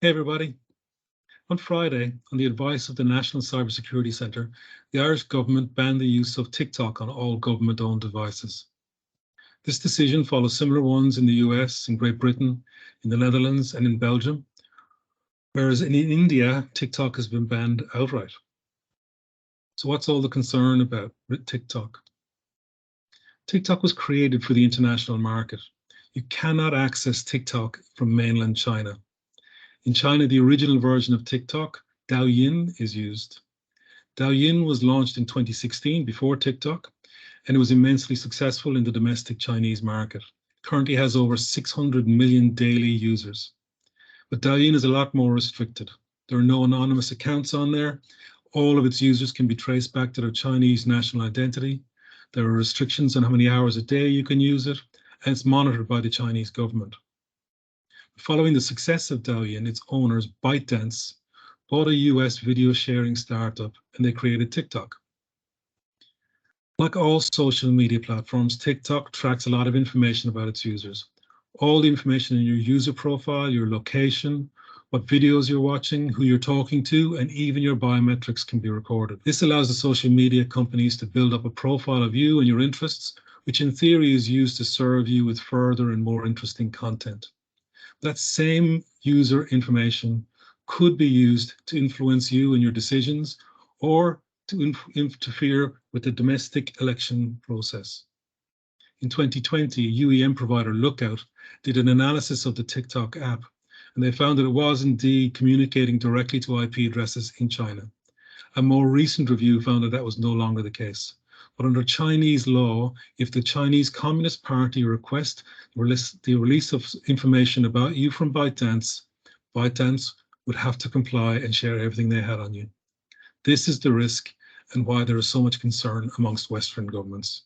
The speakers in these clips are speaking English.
Hey everybody. On Friday, on the advice of the National Cybersecurity Centre, the Irish government banned the use of TikTok on all government-owned devices. This decision follows similar ones in the US, in Great Britain, in the Netherlands, and in Belgium, whereas in India, TikTok has been banned outright. So what's all the concern about TikTok? TikTok was created for the international market. You cannot access TikTok from mainland China. In China, the original version of TikTok, Douyin, is used. Douyin was launched in 2016 before TikTok, and it was immensely successful in the domestic Chinese market. It currently has over 600 million daily users. But Douyin is a lot more restricted. There are no anonymous accounts on there. All of its users can be traced back to their Chinese national identity. There are restrictions on how many hours a day you can use it, and it's monitored by the Chinese government. Following the success of Douyin, its owners, ByteDance, bought a US video sharing startup and they created TikTok. Like all social media platforms, TikTok tracks a lot of information about its users. All the information in your user profile, your location, what videos you're watching, who you're talking to, and even your biometrics can be recorded. This allows the social media companies to build up a profile of you and your interests, which in theory is used to serve you with further and more interesting content. That same user information could be used to influence you and your decisions or to interfere with the domestic election process. In 2020, UEM provider Lookout did an analysis of the TikTok app, and they found that it was indeed communicating directly to IP addresses in China. A more recent review found that that was no longer the case. But under Chinese law, if the Chinese Communist Party requests the release of information about you from ByteDance, ByteDance would have to comply and share everything they had on you. This is the risk and why there is so much concern amongst Western governments.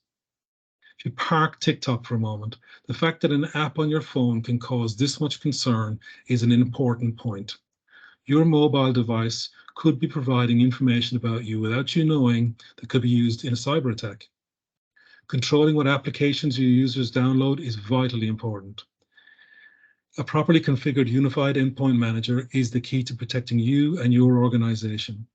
If you park TikTok for a moment, the fact that an app on your phone can cause this much concern is an important point. Your mobile device could be providing information about you without you knowing that could be used in a cyber attack. Controlling what applications your users download is vitally important. A properly configured unified endpoint manager is the key to protecting you and your organization.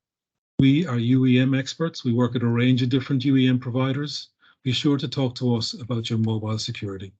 We are UEM experts. We work at a range of different UEM providers. Be sure to talk to us about your mobile security.